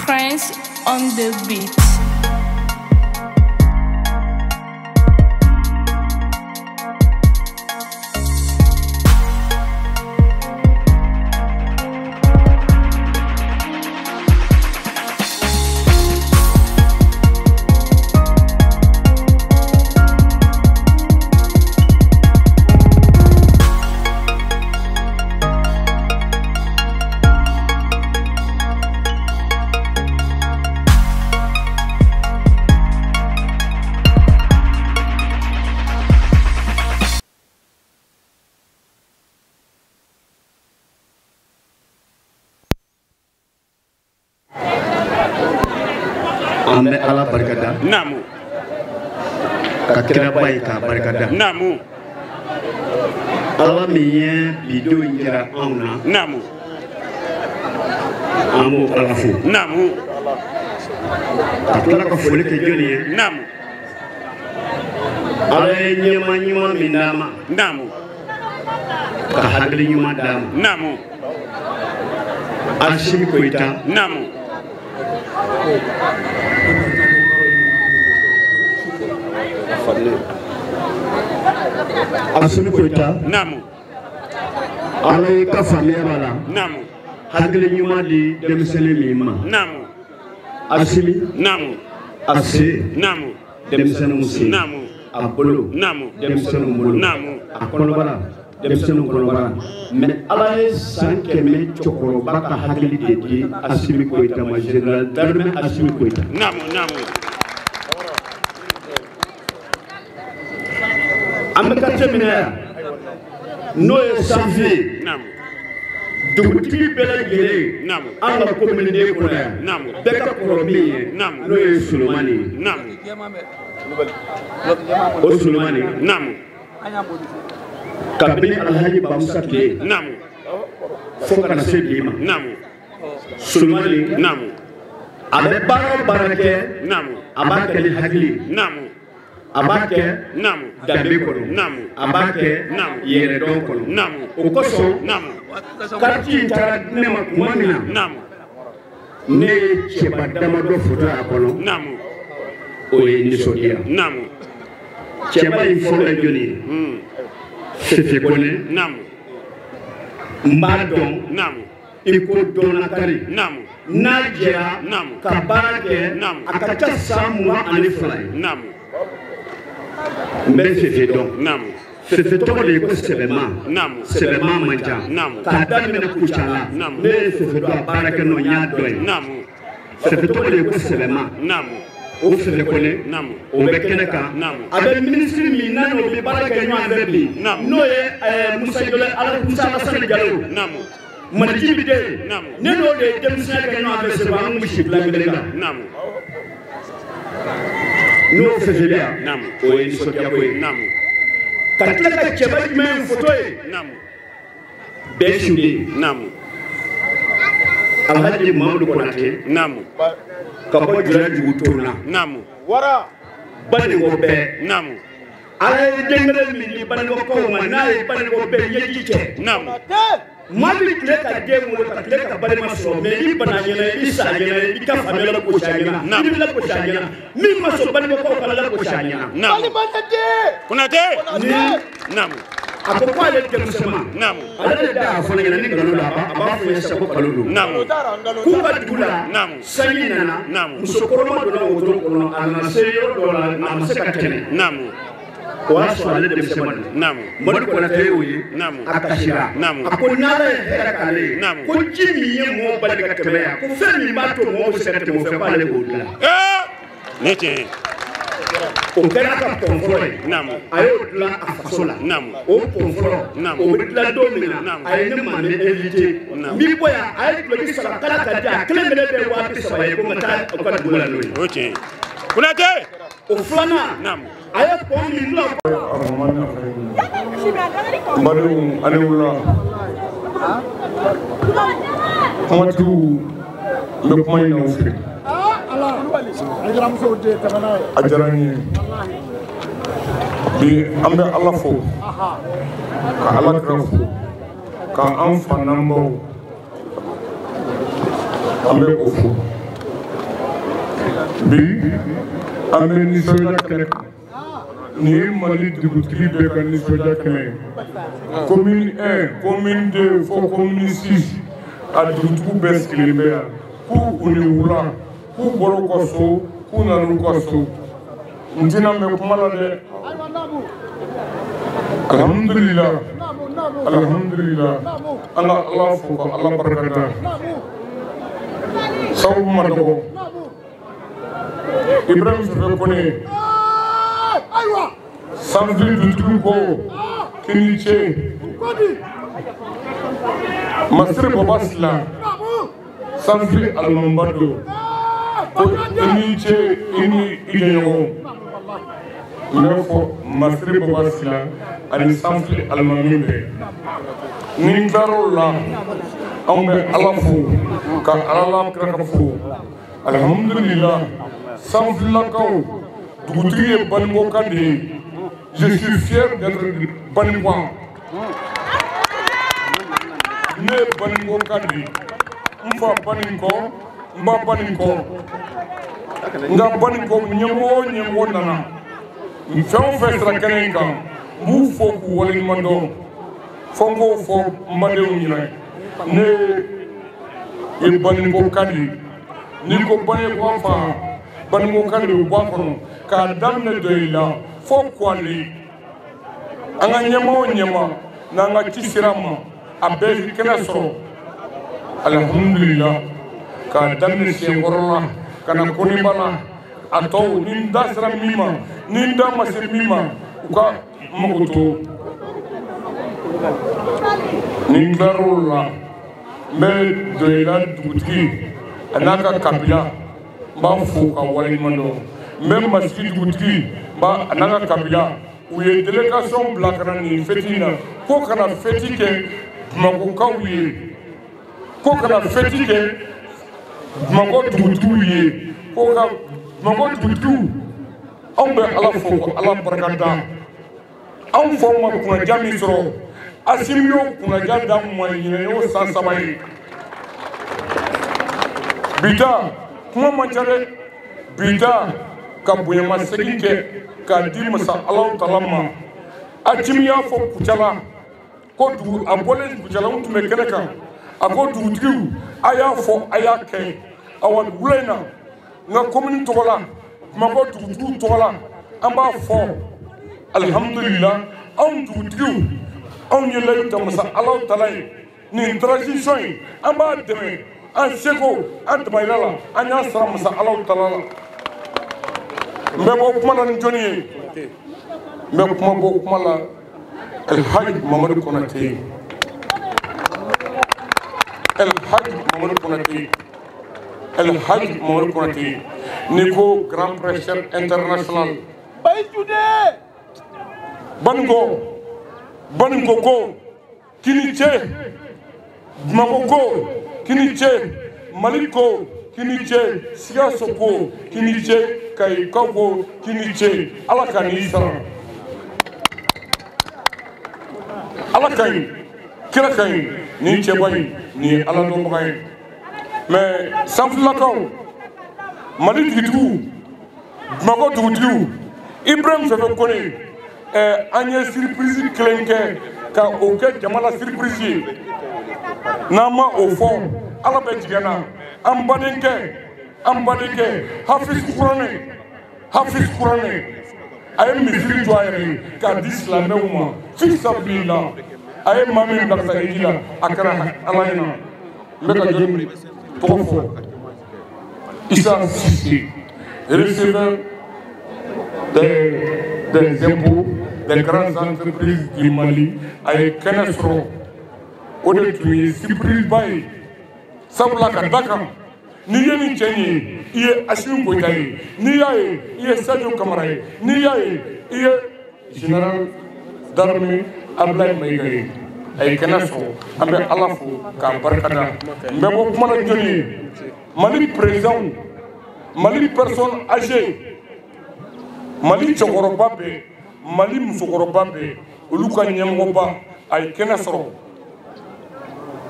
Prince on the beat. Ambe ala barkada namu ka kira bay ka barkada namu ala miye bido ngira amna namu amu ala fu namu atla ko fole ke joni namu ala nyema nyema minama namu ka hagli nyuma dama namu arshim koita namu asumi koita namu ala ka famia bala namu hagli nyuma di demsele mimma namu asimi namu ase namu demsele musi namu abolo namu demsele mulo namu akono bala demsele kono bala mais ala ye san kɛmɛ cɛkɔrɔba ka hakili de di asimi koita ma général d'armée asimi koita namu namu an bɛ quartier min na yan n'o ye sanfie namu dugutigi bɛɛ lajɛlen namu an ka commune de kɔnɔ yan namu bɛɛ ka kɔrɔ min ye namu n'o ye Solomani ye namu o Solomani namu kabini Alhaji Bamusa tile namu fo kana se bi ma namu Solomani namu a bɛ baara o baara kɛ namu a b'a kɛ ni hakili namu a b'a kɛ namu danbe kɔnɔ namu a b'a kɛ namu yɛrɛdɔn kɔnɔ namu o kosɔn namu quartier in taara di ne ma tuma min na namu ne ye cɛba damadɔ foto a kɔnɔ namu o ye nisɔndiya namu cɛba in fɔlɔ ye jɔnni ye Fefe Kone namu n b'a dɔn namu i ko dɔnna kari namu n'a jɛra namu ka baara kɛ namu a ka ca san 22 ye namu n bɛ Fefe dɔn namu Fefe tɔgɔ de ye ko Sɛbɛma namu Sɛbɛma man ca namu k'a daminɛ Kucala namu ne ye Fefe dɔn a baara kɛ n'o n y'a dɔn ye namu Fefe tɔgɔ de ye ko Sɛbɛma namu o Fefe Kone namu o bɛ kɛnɛ kan namu a bɛ ministre min n'a n'o bɛ baara kɛ ɲɔgɔn fɛ bi namu n'o ye Musa Alassane Diallo namu Maliki bi de namu ne n'o de ye denmisɛnniya kɛ ɲɔgɔn fɛ sɛbɛn an kun si bila kelen kan namu n'o Fefe bɛ yan namu o ye nisɔndiya ko ye namu ka tila ka cɛba jumɛn foto ye namu bɛɛ sude namu Alhaji Mamadu Konate namu ka bɔ Julajugu Tona namu Banikɔ bɛɛ namu ala ye den kelen min di Banikɔkaw ma n'a ye Banikɔ bɛɛ ɲɛji cɛ namu maa min tile ka den wolo ka tile ka balima sɔrɔ mais i bana ɲɛna i sa ɲɛna i ka famille la gosi a ɲɛna i bɛ la gosi a ɲɛna min ma sɔn Banikɔkaw ka la gosi a ɲɛna namu Konate namu a ko k'ale denmisɛnnin namu ale de da a fana ɲɛna ni nkalon don a b'a fɔ n ye sago kalo don namu k'u ka dugu la namu sanji nana namu musokɔrɔba donna wotoro kɔnɔ a nana se yɔrɔ dɔ la a ma se ka tɛmɛ namu o y'a sɔrɔ ale denmisɛnnin don namu Madu Konate y'o ye namu a kasira namu a ko n'ala ye hɛrɛ k'ale ye namu ko ji min ye mɔgɔw bali ka tɛmɛ yan ko fɛn min b'a to mɔgɔw bɛ se ka tɛmɛ o fɛ k'ale b'o dilan ne tiɲɛ o kɛra ka pɔn fɔlɔ ye namu a y'o dilan a faso la namu o pɔn fɔlɔ namu o bɛ dilan don min na namu a ye ne maame invité n b'i bɔ yan a ye duloki saba kala ka di a kelen kelen bɛɛ waa 30 ye ko n ka taa u ka dugu la n'o ye o tiɲɛ Konate o filanan namu a ye pɔn min dilan Mbadou ani wula Amadu bɛ kuma ɲini u fɛ a diyara n ye bi an bɛ Ala fo ka Alakira fo ka an fa n'an baw an bɛ o fo bi an bɛ nisɔndiya kɛnɛ kan nin ye Mali dugutigi bɛɛ ka nisɔndiya kɛnɛ ye commune 1 commune 2 fo commune 6 a dugutigiw bɛɛ sigilen bɛ yan k'u ni wula k'u bɔra u ka so k'u nana u ka so n tɛna mɛn kuma la dɛ alhamdulillah alhamdulillah an ka Ala fo ka Ala barikada sababu ma dɔgɔ Ibrahim Sɛfɛ Kone sanfili dugutigi ko kini ce Masiri Baba Sila sanfili alimamba don ko i ni ce i ni i jɛɲɔgɔn n bɛ fɔ Masiri Baba Sila ani sanfili alimami bɛɛ ni n tilar'o la anw bɛ Ala fo ka Ala kira fo alhamdulillah sanfilakaw dugutigi ye Banikɔka de ye je suis fier d'être Banikɔ ne ye Banikɔka de ye n fa Banikɔ n ba Banikɔ nka Banikɔ ɲɛmɔgɔ o ɲɛmɔgɔ nana fɛn o fɛn sera kɛnɛ in kan n b'u fo k'u waleɲuman dɔn fo n k'o fɔ n badenw ɲɛna ne ye Banikɔka de ye n'i ko Banikɔ fa Banikɔka de bɛ bɔ a kɔnɔ k'a daminɛ dɔ i la fo Kuwale an ka ɲɛmaa o ɲɛmaa n'an ka ci sera a ma a bɛɛ kɛnɛ sɔrɔ alhamdulillah k'a daminɛ Senkɔrɔ la ka na Koniba la a tɔw ni n da sera min ma ni n da ma se min ma u ka mago to ni n tilar'o la n bɛ Doyila dugutigi a n'a ka kabila n b'a fo ka waleɲuman dɔn n bɛ Masigi dugutigi a n'a ka kabila u ye délégation bila ka na nin fête in na ko ka na fête kɛ Bamakɔkaw ye ko ka na fête kɛ Bamakɔ dugutigiw ye ko ka Bamakɔ dugutigiw anw bɛ Ala fo ka Ala barikada anw faw ma kunnaja min sɔrɔ Asimi y'o kunnaja d'anw ma ɲinɛ y'o san 3 ye bita kuma man ca dɛ bita ka bonyamasegin kɛ k'a di masa Alahu Taala ma Asimi y'a fɔ Kucala ko a bɔlen Kucala n tun bɛ kɛnɛ kan a ko dugutigiw a y'a fɔ a y'a kɛ awa wula in na n ka commune tɔgɔ la Bamakɔ dugutigiw tɔgɔ la an b'a fɔ alhamdulillah anw dugutigiw anw ye layidu ta masa Alahu Taala ye nin transition in an b'a dɛmɛ an seko an damayira la an y'a sara masa Alahu Taala la n bɛ bɔ kuma la ni jɔnni ye n bɛ kuma bɔ kuma la Elhaji Mamadu Konate Elhaji Mamadu Konate Elhaji Mamadu Konate ni ko grand prêcheur international Banikɔ ko kini ce Bamakɔ ko kini ce Mali ko kini ce Sikaso ko kini ce Kayikaw ko kini ce Ala ka n'i sara Ala ka ɲi kira ka ɲi nin cɛba in nin ye Ala dɔnbaga ye mais sanfilakaw Mali dugutigiw Bamakɔ dugutigiw Ibrahim Sɛfɛ Kone an ye surprise kelen kɛ ka o kɛ jama la surprise ye n'an ma o fɔ Ala bɛ tigɛ na an badenkɛ Hafiz Kuranɛ a ye misiri jɔ a yɛrɛ ye k'a di silamɛw ma fi sabilillah a ye maa min bila ka taa hiji la a kɛra Ala ɲɛna n bɛ ka jɔn tɔgɔ fɔ Issa Cissé receveur des impôts des grandes entreprises du Mali a ye kɛnɛ sɔrɔ o de tun ye surprise ba ye sabula ka da kan n'i ye nin cɛ ye i ye Asimi Goyita ye n'i y'a ye i ye Sadio Kamara ye n'i y'a ye i ye général d'armée Abdoulaye Mayiga ye a ye kɛnɛ sɔrɔ an bɛ Ala fo k'a barikada n bɛ bɔ kuma la jɔnni ye Mali président Mali personne âgée Mali cɛkɔrɔba bɛɛ Mali musokɔrɔba bɛɛ olu ka ɲɛmɔgɔba a ye kɛnɛ sɔrɔ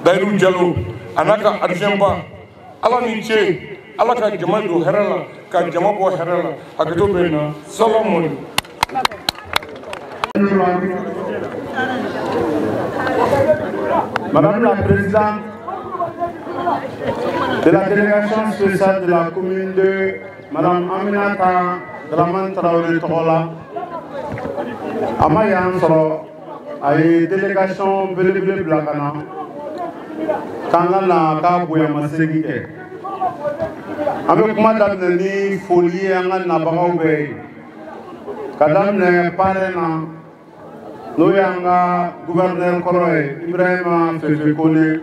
Dayiru Jalo a n'a ka adjoint ba Ala ni ce ala ka jama don hɛrɛ la ka jama bɔ hɛrɛ la hakɛto bɛ na salamu Madame la Présidente de la délégation spéciale de la commune de Madame Aminata Dramane Traoré Togola, Amayan Soro, a une délégation belebele Blakana, Kangana Kabuya Masegike. Avec Madame Neni Folie Angana Bagaube, Kadam Parena. Nous avons gouverneur Koroy, Ibrahima Fefekone,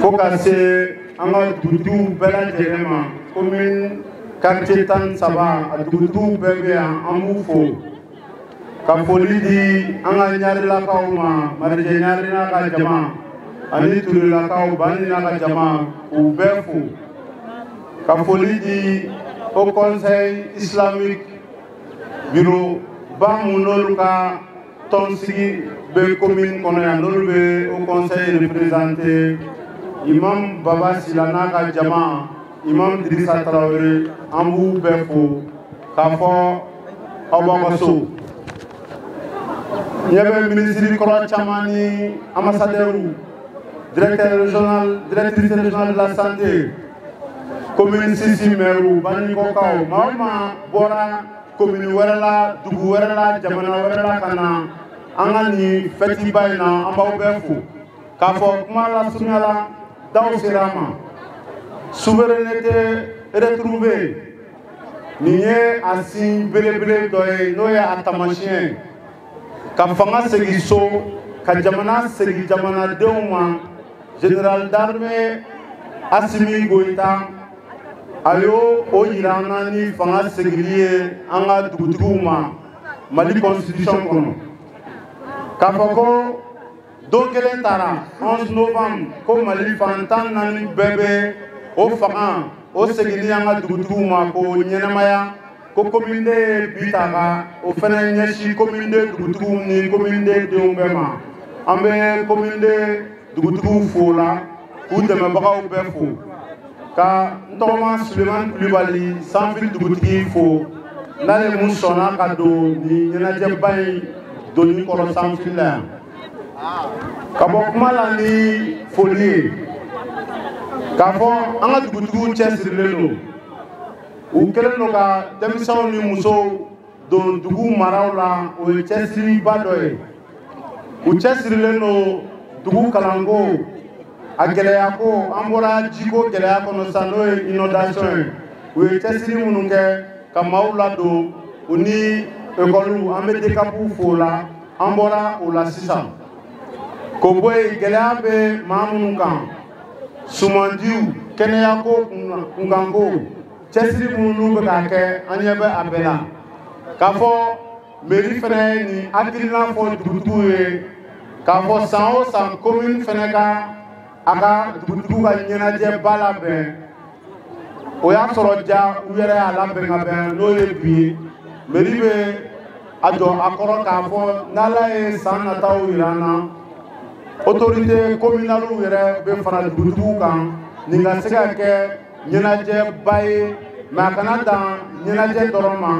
Fokase, Anga Doudou, Bela Djerema, commune quartier Tan Saba, Doudou Bébé, Amoufo, Kapolidi, Anga Nyari Lakauma, Marije Nyari Nakajama, Anitu Lakau, Bani Nakajama, ou Befou, Kapolidi, au Conseil islamique, bureau. Bamunolu ka tonsigi be commune kono ya nolu be au conseil représenté imam Baba Silana ka jama imam Drissa Traoré ambu befo kafo obogoso yebe ministre koro chamani ambassadeur directeur régional directrice régionale de la santé commune Sisi Meru bani ko kaw mama bora commune wɛrɛla dugu wɛrɛla jamana wɛrɛla kana an ka nin fɛti ba in na an b'aw bɛɛ fo k'a fɔ kuma la surunya la daw sera a ma souveraineté retrouvée nin ye a sin belebele dɔ ye n'o ye a taamasiyɛn ka fanga segin so ka jamana segin jamanadenw ma général d'armée Assimi Goïta ayo o yirana ni fanga segili ye an ka dugutigiw ma Mali constitution kɔnɔ k'a fɔ ko don kelen taara 11 novembre ko Mali fantan naani bɛɛ bɛ o fanga o segili an ka dugutigiw ma ko ɲɛnamaya ko commune de bi ta ka o fɛnɛ ɲɛsin commune de dugutigiw ni commune de denw bɛɛ ma an bɛ commune de dugutigiw fo la k'u dɛmɛbagaw bɛɛ fo ka ntɔgɔma Sulemani Kulibali sanfili dugutigi fo n'ale mun sɔnna ka don nin ɲɛnajɛba in donni kɔrɔ sanfili la yan ka bɔ kuma la ni foli ye k'a fɔ an ka dugutigiw cɛsirilen don u kɛlen don ka denmisɛnw ni musow don dugu maraw la o ye cɛsiriba dɔ ye u cɛsirilen don dugu kalanko a gɛlɛya ko an bɔra jiko gɛlɛya kɔnɔ sisan n'o ye inondation ye u ye cɛsiri minnu kɛ ka maaw ladon u ni ekɔliw an bɛ dekapu fo la an bɔra o la sisan ko bɔ yen gɛlɛya bɛ maa minnu kan sumandiw kɛnɛyako kunkanko cɛsiri minnu bɛ k'a kɛ an ɲɛ bɛ a bɛɛ la k'a fɔ mairie fɛnɛ ye nin hakilina fɔ dugutigiw ye k'a fɔ san o san commune fɛnɛ ka a ka dugutigiw ka ɲɛnajɛ ba labɛn o y'a sɔrɔ ja u yɛrɛ y'a labɛn ka bɛn n'o ye bi ye mairie bɛ a jɔ a kɔrɔ k'a fɔ n'Ala ye san nataw yira an na autorité communale yɛrɛ bɛ fara dugutigiw kan nin ka se ka kɛ ɲɛnajɛ ba ye mais a kana dan ɲɛnajɛ dɔrɔn ma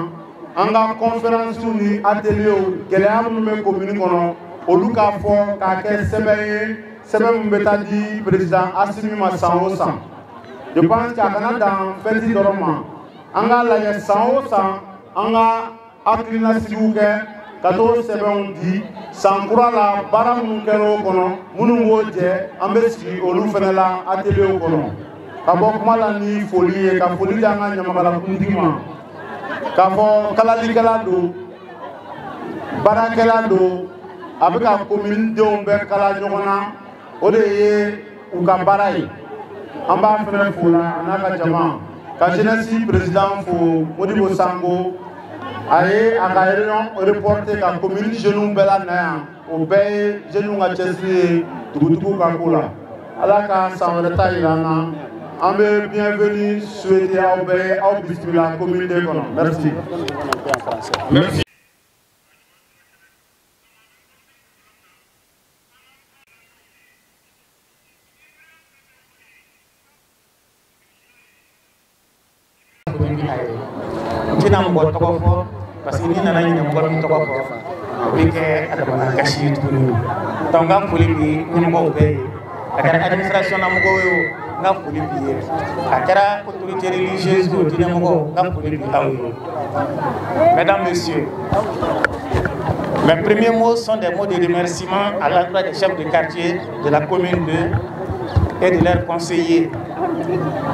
an ka conférence ni atelier gɛlɛya minnu bɛ commune kɔnɔ olu k'a fɔ k'a kɛ sɛbɛn ye sɛbɛn min bɛ taa di président Assimi ma san o san je pense que a kana dan fɛti dɔrɔn ma an k'a lajɛ san o san an ka hakilinasigiw kɛ ka t'o sɛbɛnw di san kura la baara minnu kɛra o kɔnɔ minnu b'o jɛ an bɛ sigi olu fɛnɛ la atelier kɔnɔ ka bɔ kuma la ni foli ye ka foli di an ka ɲamakalakuntigi ma k'a fɔ kalalikɛla don baarakɛla don a bɛ ka commune denw bɛɛ kala ɲɔgɔn na o de ye u ka baara ye an b'a fɛnɛ fo la a n'a ka jama ka jeunesse président fo Modibo Sango a ye a ka réunion reporté ka commune jeunes bɛɛ la na yan o bɛɛ ye jeunes ka cɛsiri ye dugutigiw ka ko la ala ka san wɛrɛ ta yira an na an bɛ bienvenue souhaiter aw bɛɛ ye aw bisimila commune de kɔnɔ merci. Merci. aye tina mbo to ko parce que ni nana ni mbo to ko oui que adama kashi tuni donc ngam fuli bi ni mbo be akara administration na mbo yo ngam fuli bi akara autorité religieuse do tina mbo ngam fuli bi awi mesdames messieurs. Mes premiers mots sont des mots de remerciement à l'endroit des chefs de quartier de la commune 2 et de leurs conseillers,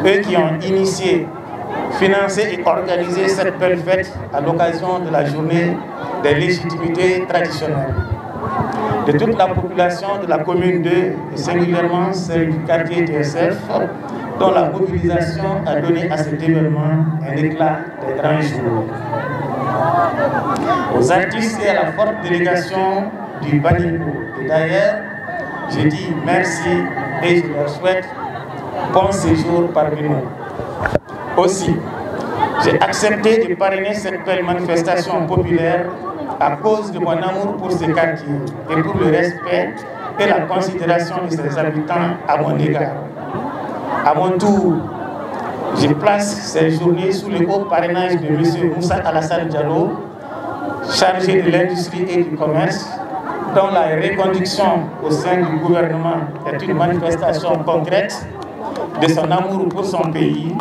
eux qui ont initié, financé et organisé cette belle fête à l'occasion de la journée des légitimités traditionnelles. De toute la population de la commune 2 et singulièrement celle du quartier TSF, dont la mobilisation a donné à cet événement un éclat des grands jours. Aux artistes et à la forte délégation du Banico. Et d'ailleurs, je dis merci et je leur souhaite bon séjour parmi nous. Aussi, j'ai accepté de parrainer cette belle manifestation populaire à cause de mon amour pour ces quartiers et pour le respect et la considération de ses habitants à mon égard. À mon tour, je place ces journées sous le haut parrainage de M. Moussa Alassane Diallo, chargé de l'industrie et du commerce, dont la reconduction au sein du gouvernement est une manifestation concrète de son amour pour son pays,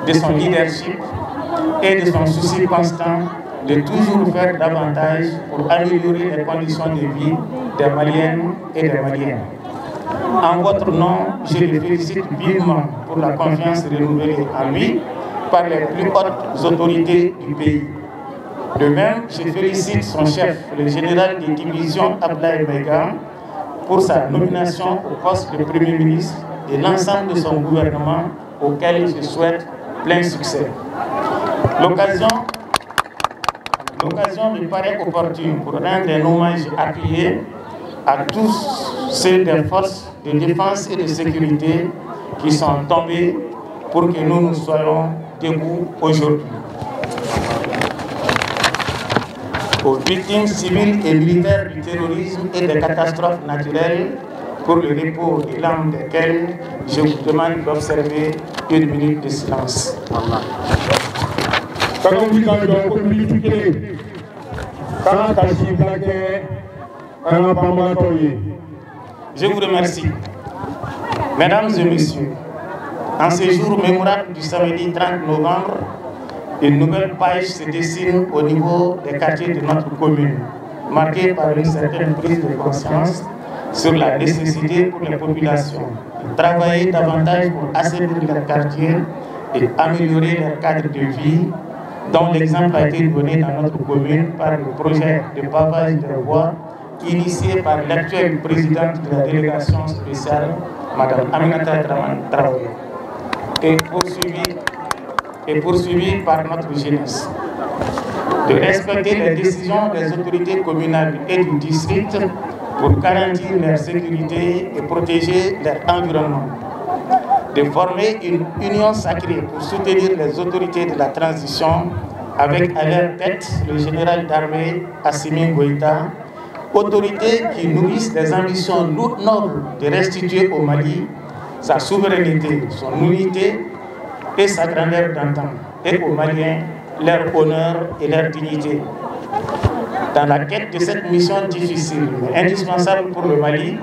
de son leadership et de son souci constant de toujours faire davantage pour améliorer les conditions de vie des Maliennes et des Maliens. En votre nom, je le félicite vivement pour la confiance renouvelée en lui par les plus hautes autorités du pays. De même, je félicite son chef, le général de division Abdoulaye Mega, pour sa nomination au poste de Premier ministre et l'ensemble de son gouvernement auquel je souhaite plein succès. L'occasion me paraît opportune pour rendre un hommage appuyé à tous ceux des forces de défense et de sécurité qui sont tombés pour que nous soyons debout aujourd'hui. Aux victimes civiles et militaires du terrorisme et des catastrophes naturelles, pour le repos et l'âme desquels je vous demande d'observer une minute de silence. Je vous remercie. Mesdames et messieurs, en ce jour mémorable du samedi 30 novembre, une nouvelle page se dessine au niveau des quartiers de notre commune, marquée par une certaine prise de conscience sur la nécessité pour les populations de travailler davantage pour assainir leurs quartiers et améliorer leur cadre de vie, dont l'exemple a été donné dans notre commune par le projet de pavage de voies initié par l'actuelle présidente de la délégation spéciale, Mme Aminata Traoré, et poursuivi par notre jeunesse. De respecter les décisions des autorités communales et du district pour garantir leur sécurité et protéger leur environnement. De former une union sacrée pour soutenir les autorités de la transition avec à leur tête le général d'armée Assimi Goïta, autorités qui nourrissent des ambitions nobles de restituer au Mali sa souveraineté, son unité et sa grandeur d'antan, et aux Maliens leur honneur et leur dignité. Dans la quête de cette mission difficile mais indispensable pour le Mali,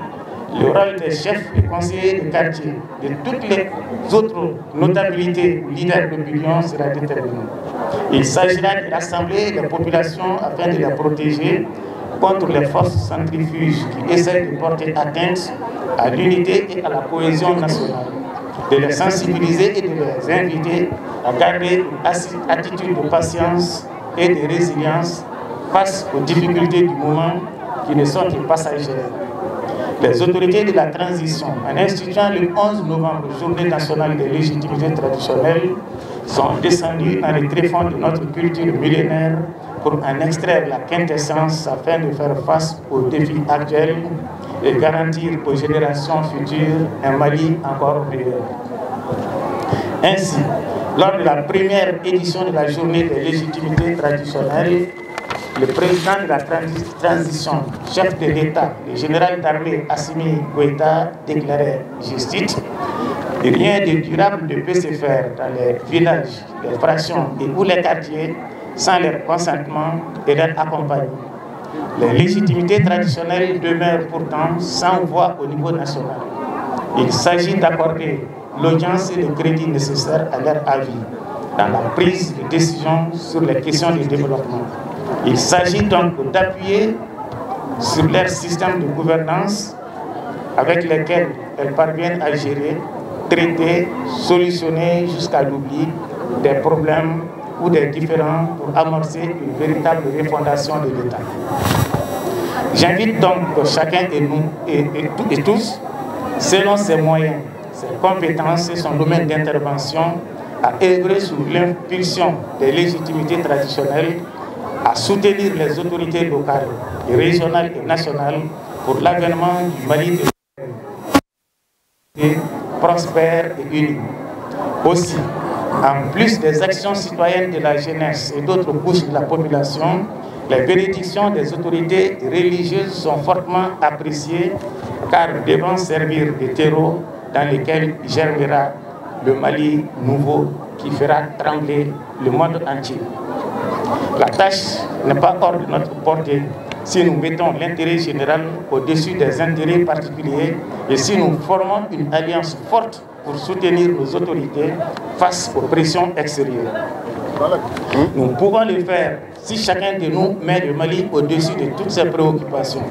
le rôle des chefs et conseillers de quartier, de toutes les autres notabilités ou leaders d'opinion sera déterminant. Il s'agira de rassembler les populations afin de les protéger contre les forces centrifuges qui essaient de porter atteinte à l'unité et à la cohésion nationale, de les sensibiliser et de les inviter à garder une attitude de patience et de résilience face aux difficultés du moment qui ne sont que passagères. Les autorités de la transition, en instituant le 11 novembre, journée nationale des légitimités traditionnelles, sont descendues dans les tréfonds de notre culture millénaire pour en extraire la quintessence afin de faire face aux défis actuels et garantir aux générations futures un Mali encore meilleur. Ainsi, lors de la première édition de la journée des légitimités traditionnelles, le président de la transition, chef de l'État, le général d'armée Assimi Goïta, déclarait, je cite, Et rien de durable ne peut se faire dans les villages, les fractions et ou les quartiers sans leur consentement et leur accompagnement. Les légitimités traditionnelles demeurent pourtant sans voix au niveau national. Il s'agit d'accorder l'audience et le crédit nécessaires à leur avis dans la prise de décision sur les questions de développement. Il s'agit donc d'appuyer sur leur système de gouvernance avec lesquels elles parviennent à gérer, traiter, solutionner jusqu'à l'oubli des problèmes ou des différends pour amorcer une véritable refondation de l'État. J'invite donc chacun de nous et tous, selon ses moyens, ses compétences et son domaine d'intervention, à œuvrer sous l'impulsion des légitimités traditionnelles, à soutenir les autorités locales, et régionales et nationales pour l'avènement du Mali prospère et uni. Aussi, en plus des actions citoyennes de la jeunesse et d'autres couches de la population, les bénédictions des autorités religieuses sont fortement appréciées car devront servir de terreau dans lequel germera le Mali nouveau qui fera trembler le monde entier. La tâche n'est pas hors de notre portée si nous mettons l'intérêt général au-dessus des intérêts particuliers et si nous formons une alliance forte pour soutenir nos autorités face aux pressions extérieures. Nous pouvons le faire si chacun de nous met le Mali au-dessus de toutes ses préoccupations.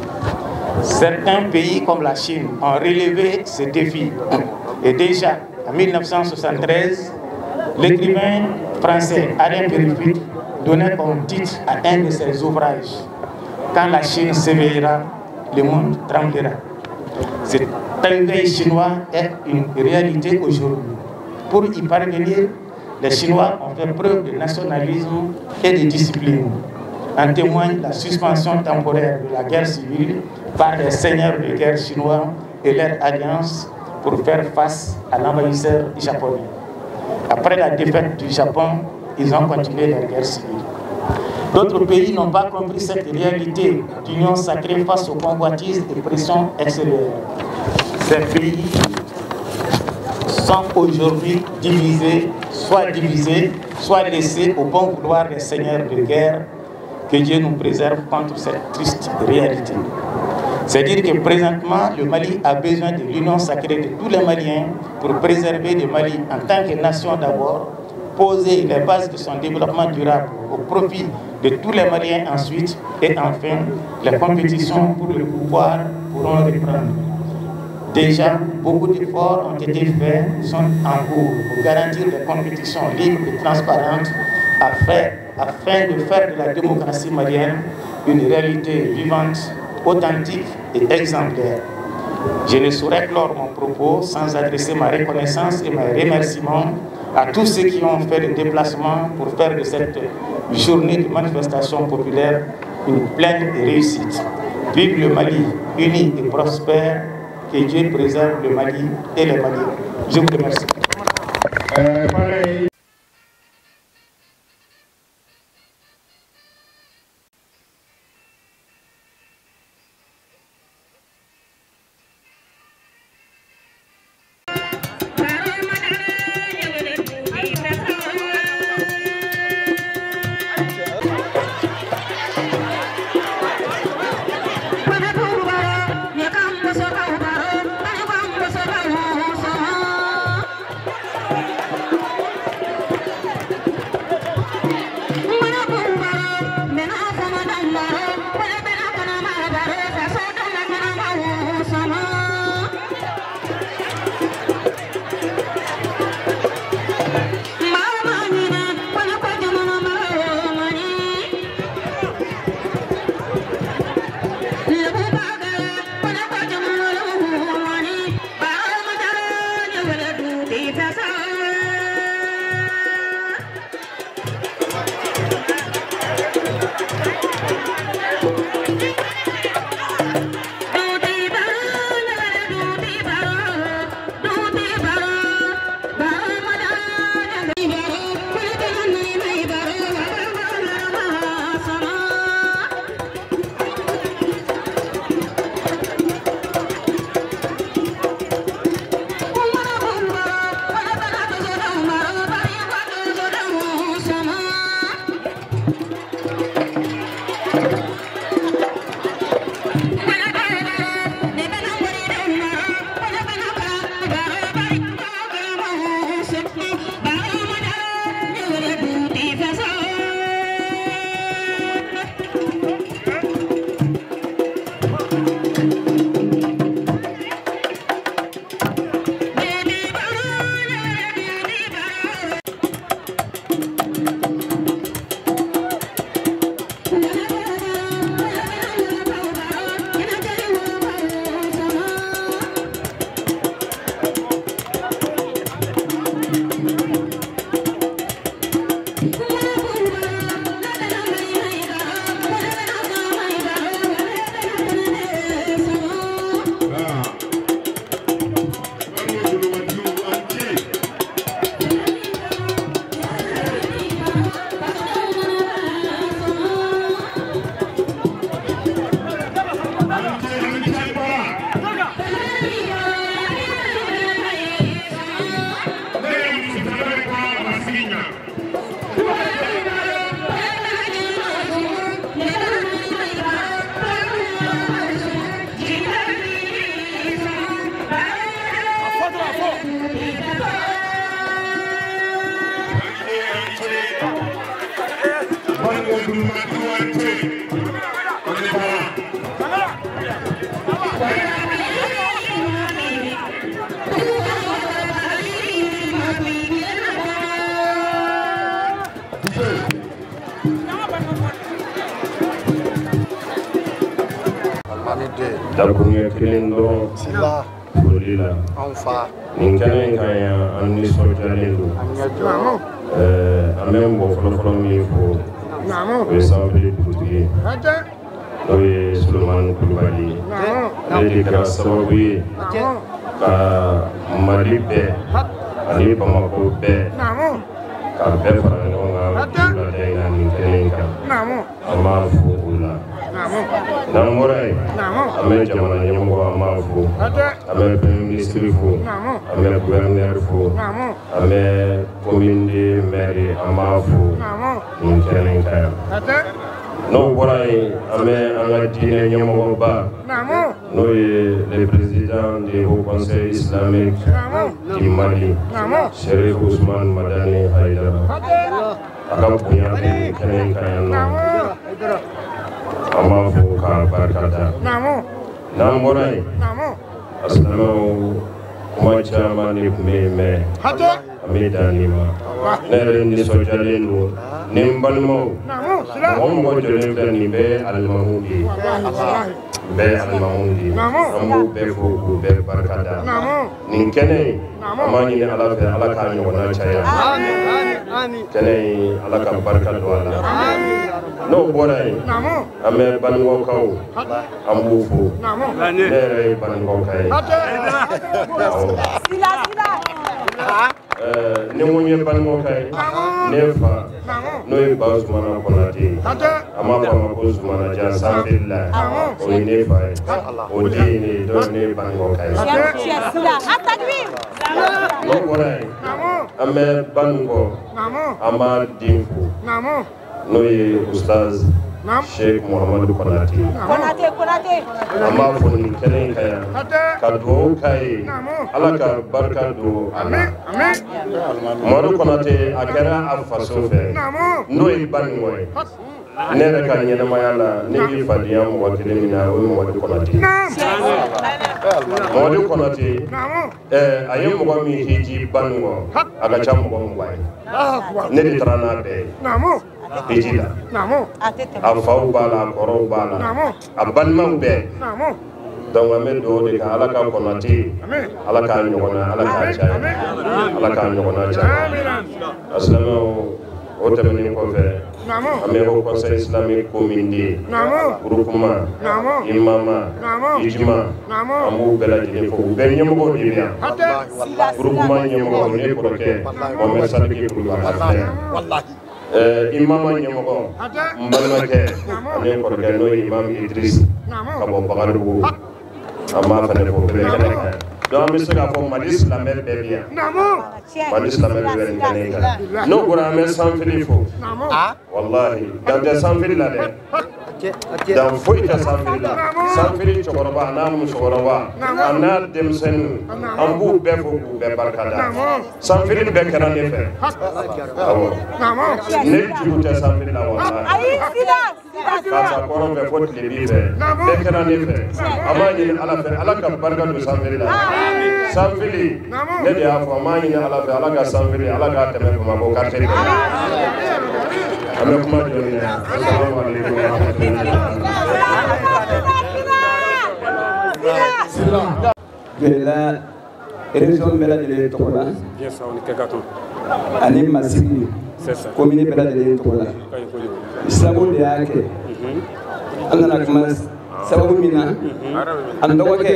Certains pays comme la Chine ont relevé ces défis. Et déjà, en 1973, l'écrivain français Alain Périphite donnait comme titre à un de ses ouvrages « Quand la Chine s'éveillera, le monde tremblera ». Cet éveil chinois est une réalité aujourd'hui. Pour y parvenir, les Chinois ont fait preuve de nationalisme et de discipline. En témoigne la suspension temporaire de la guerre civile par les seigneurs de guerre chinois et leur alliance pour faire face à l'envahisseur japonais. Après la défaite du Japon, ils ont continué leur guerre civile. D'autres pays n'ont pas compris cette réalité d'union sacrée face aux convoitises et pressions extérieures. Ces pays sont aujourd'hui divisés, soit laissés au bon vouloir des seigneurs de guerre. Que Dieu nous préserve contre cette triste réalité. C'est dire que présentement, le Mali a besoin de l'union sacrée de tous les Maliens pour préserver le Mali en tant que nation d'abord, poser les bases de son développement durable au profit de tous les Maliens ensuite, et enfin, les compétitions pour le pouvoir pourront reprendre. Déjà, beaucoup d'efforts ont été faits, sont en cours pour garantir des compétitions libres et transparentes afin de faire de la démocratie malienne une réalité vivante, authentique et exemplaire. Je ne saurais clore mon propos sans adresser ma reconnaissance et mes remerciements à tous ceux qui ont fait le déplacement pour faire de cette journée de manifestation populaire une pleine réussite. Vive le Mali, uni et prospère, que Dieu préserve le Mali et les Maliens. Je vous remercie. dakunya kilindo Bolila nin kɛnɛ kan yan an nisɔndiyalen don an bɛ mɔgɔ fɔlɔfɔlɔ min fo o ye sanfili dugutigi n'o ye Sulemani Kulubali ale de kɛra sababu ye ka Mali bɛɛ ani Bamako bɛɛ ka bɛɛ fara ɲɔgɔn kan wulada in na nin kɛnɛ in kan an b'a fo o la n'an bɔra yen an bɛ jamana ɲɛmɔgɔ an b'a fo an bɛ premier ministre fo an bɛ gouverneur fo an bɛ commune de maire an b'a fo nin kɛnɛ in kan yan n'o bɔra yen an bɛ an ka diinɛ ɲɛmɔgɔba n'o ye le président du haut conseil islamique du Mali Cherif Ousmane Madani Haidara a ka bonya bɛ nin kɛnɛ in kan yan nɔ an b'a fo k'a barikada n'an bɔra yen asilamɛw kuma caman de tun bɛ yen mɛ an bɛ dan nin ma ne yɛrɛ nisɔndiyalen don ni n balimaw mɔgɔ mɔgɔ jɔlen filɛ nin bɛɛ ye alimamuw de ye bɛɛ ye alimamuw de ye an b'u bɛɛ fo k'u bɛɛ barikada nin kɛnɛ in an b'a ɲini Ala fɛ Ala k'a ɲɔgɔnna caya kɛnɛ in Ala ka barika don a la n'o bɔra yen an bɛ Banikɔkaw an b'u fo ne yɛrɛ ye Banikɔka ye ni mun ye Banikɔka ye ne fa n'o ye Ba Zumana Konate an b'a fɔ a ma ko Zumana Jan Sanfilila o ye ne fa ye o den ne donc ne ye Banikɔka ye n'o bɔra yen an bɛ Banikɔ an b'a den fo n'o ye Ustaz Sheikh Muhammadu Konate an b'a fɔ nin kɛnɛ in kan yan ka dugawu k'a ye Ala ka barika don a la Muhammadu Konate a kɛra a faso fɛ n'o ye Banikɔ ye ne yɛrɛ ka ɲɛnamaya la ne b'i fadenya mɔgɔ kelen min na o ye Muhammadu Konate Muhammadu Konate a ye mɔgɔ min hiji Banikɔ a ka ca mɔgɔ 20 ye ne de taara n'a bɛɛ ye hiji la a faw b'a la a kɔrɔw b'a la a balimaw bɛɛ donc an bɛ dugawu de kɛ Ala ka Konate Ala k'a ɲɔgɔnna Ala k'a caya Ala k'a ɲɔgɔnna caya asilamɛw o tɛmɛnen kɔfɛ an bɛ haut conseil islamique commune groupement imama ijma an b'u bɛɛ lajɛlen fo u bɛɛ ɲɛmɔgɔw de bɛ yan groupement ɲɛmɔgɔ ne kɔrɔkɛ Mohamed Sadiki Kulubali a filɛ yan imama ɲɛmɔgɔ n balimakɛ ne kɔrɔkɛ n'o ye imam Idris ka bɔ Bagadugu an b'a fana fo bɛɛ kɛnɛ kan donc an bɛ se k'a fɔ Mali silamɛ bɛɛ bɛ yan Mali silamɛ bɛɛ bɛ nin kɛnɛ in kan n'o bɔra an bɛ sanfili fo wallahi dan tɛ sanfili la dɛ dan foyi tɛ sanfili la sanfili cɛkɔrɔba n'a musokɔrɔba a n'a denmisɛnninw an b'u bɛɛ fo k'u bɛɛ barikada sanfili bɛɛ kɛra ne fɛ awɔ ne juru tɛ sanfili la wallahi k'a kɔrɔ fɛ fo tile b'i fɛ bɛɛ kɛra ne fɛ an b'a ɲini Ala fɛ Ala ka barika don sanfili la sanfili ne de y'a fɔ an b'a ɲini Ala fɛ Ala ka sanfili Ala k'a tɛmɛ Bamako quartier bɛɛ an bɛ kuma jɔ nin na assalamu alaikum wa rahmatullahi la région bɛɛ lajɛlen tɔgɔ la ani Masigi commune bɛɛ lajɛlen tɔgɔ la sababu de y'a kɛ an nana kuma sababu min na an dɔgɔkɛ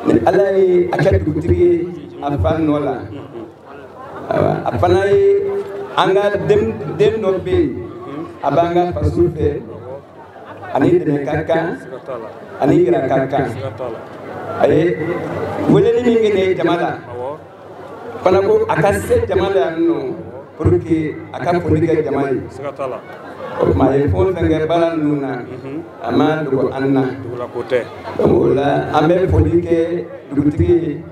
ni Ala ye a kɛ dugutigi ye a fa nɔ la a fana ye an ka den dɔ bɛ yen a b'an ka faso fɛ ani dɛmɛ ka kan ani yira ka kan a ye weleli min kɛ ne ye jama la fana ko a ka se jama la yan nɔ pour que a ka foli kɛ jama ye o tuma a ye fɛn o fɛn kɛ baara ninnu na a ma dogo an na donc o la an bɛ foli kɛ dugutigi ye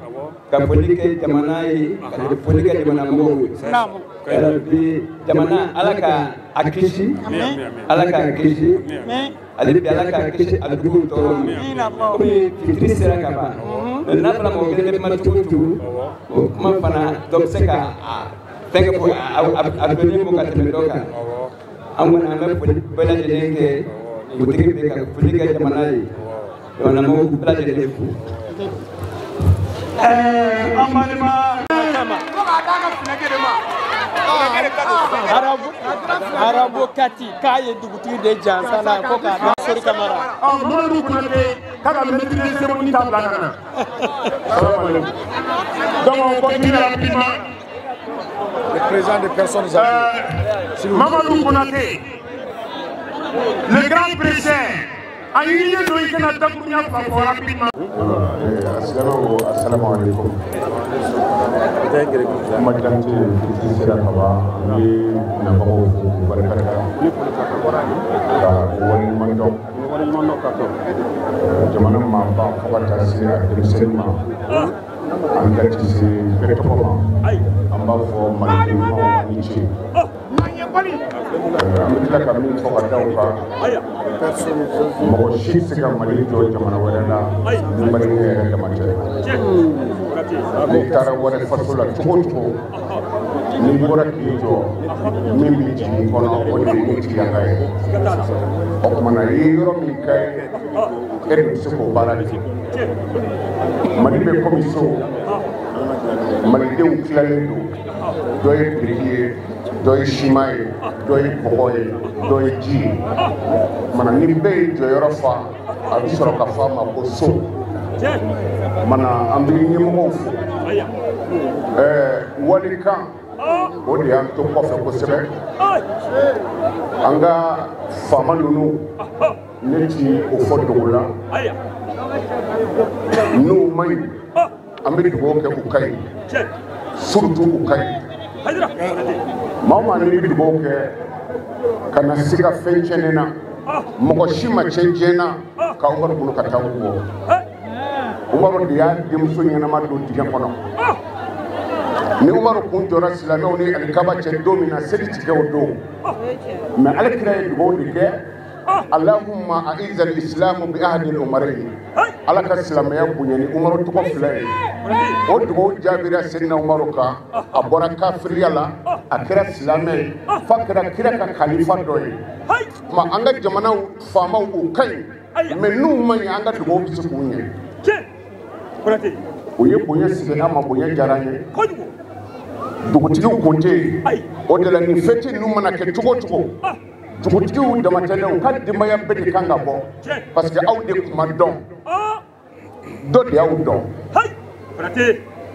ka foli kɛ jamana ye ka foli kɛ jamana mɔgɔw ye bi jamana Ala ka a kisi Ala ka kisi ale bi Ala ka kisi a dugu tɔɔrɔ ma komi fitiri sera ka ban mais n'a fɔra mɔgɔ kelen bɛ kuma cogo o cogo o kuma fana dɔ bɛ se ka fɛn kɛ fɔ a dɔnnen bɔ ka tɛmɛ dɔ kan an kɔni an bɛ foli bɛɛ lajɛlen kɛ dugutigi bɛ ka foli kɛ jamana ye on a beaucoup de plages de fou. Arabo kati kaye dugutigi de jansana ko ka sori kamara Mamadou Konaté kaka maîtriser cérémonie table nana. Donc on continue rapidement. Le président des personnes âgées. Mamadou Konaté, le grand président, a eu lieu de Ikena Dakunya Fafo rapidement. Assalamu alaikum. Majanti sira kaba ni na bawo barakata ka wani mando jamana ma ba kabata sira musulma an da ci se betoma an ba fo mali ma ni ci amila ka min fo ka mo shi sika mali jo jamana wala ni mali ne da mate ni tara wala fatula tuko ni bora ki jo min bi ci kono o ni ci ya kay o mana yiro mi kay e se ko barali mali be commission mali de uklale do doy prier doy shimay doy boy doy ji mana ni be jo yoro fa abi soro ka fa ma ko so mana ambi ni mo fu wali kan o de am to ko fa ko sebe anga fama nunu ne ci o fodola no mai ambi ko ke ku kai surtout ku kai mama ni bi ko ke kana siga fenchenena moko shima chenjena ka umar bunu katawu Umaru dia dimsu nyana ma do diga kono ni Umaru kun jora silamaw ni alkaba ce domina sedi ci gaw do ma alkira do dike Allahumma a'iz al-islam bi ahdi al-umarayn alaka islamaya bunyani Umaru to ko flay o do jabira sidna Umaru ka abora kafir yala akira islamay fakra kira ka khalifa doy ma anga jamana fama u kai menu man anga do bisu kunye Oye bonya sike ama bonya jaranye dugutigi konte o de la ni fete nu mana ke tugo dugutigi da matana o kad dimaya bedi kanga bo parce que aw de kuma do de aw don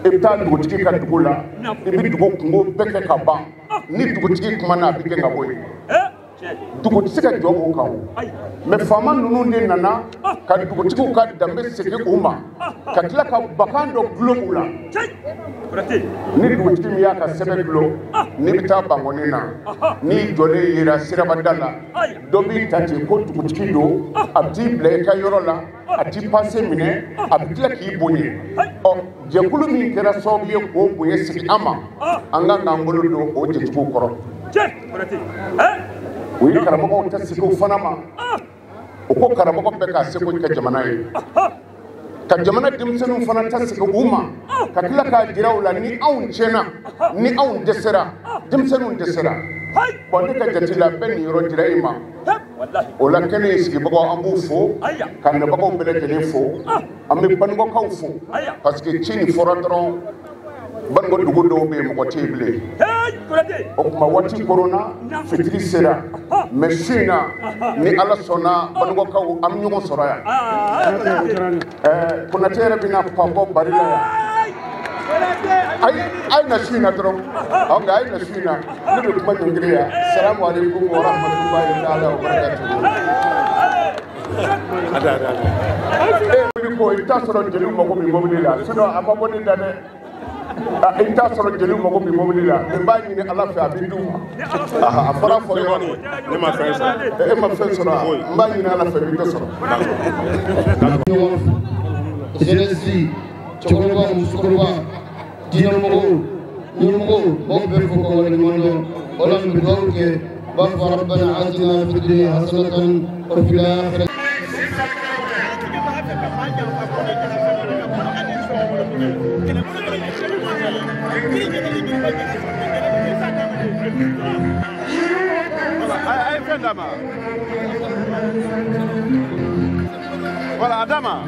e ta dugutigi ka dugula e bi dugo kungo beke ka ba ni dugutigi kuma na bi ke ngaboy dugutigi ka jogo kawo me fama nunu de nana ka dugutigi ka dambe sike uma ka tila ka bakando globula ni dugutigi mi ya ka sebe glo ni bita bangoni na ni jole yira sirabandala do bi tati ko dugutigi do abdi ble ka yorola ati passe mine abdi la ki bonye o je kulu mi kera sobiye ko boye siki ama anga ngangolo do o je ko koro oui karamo ta siko fanama o ko karamo ko be ka siko ka jamana yi ka jamana dimsenu fana ta siko uma ka kila ka jirawla ni awun chena ni awun desera dimsenu desera bon ne ka jatila ben yoro jiraima o la kene siki bago ambu fo kan ne bago bele kene fo ambe ban go kaw fo parce que chini foradron ban go dugo do be mo ko teble o kuma wati corona fitri sera mesina ni ala sona ban go kaw am nyugo soraya kuna tere bina pambo barila ay na sina tro o ga ay na sina ni kuma ngriya assalamu alaikum wa rahmatullahi ta'ala wa barakatuh ada ko ita soro jelu mo ko mi mobili la sino amabo ni dane ita soro jelu mo ko mi mobili la be ba ni ala fa bindu a fara fo yo ni ma fa so e ma fa so ba ni ala fa bindu so jeunesse chokoba musukoba dinamogo nyumogo mo be fo ko wala mondo wala bi dawke ba rabbana atina fid dunya hasanatan wa fil akhirati Ay, Voilà, Adama.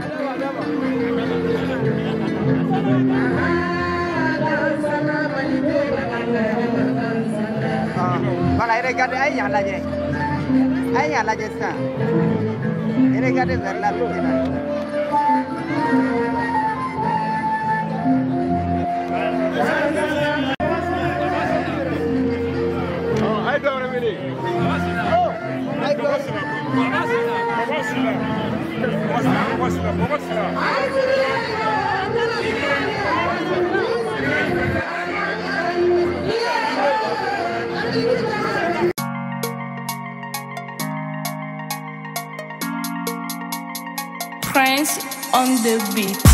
Voilà, regardez, il y a la gestion. Regardez vers la Prince on the beat.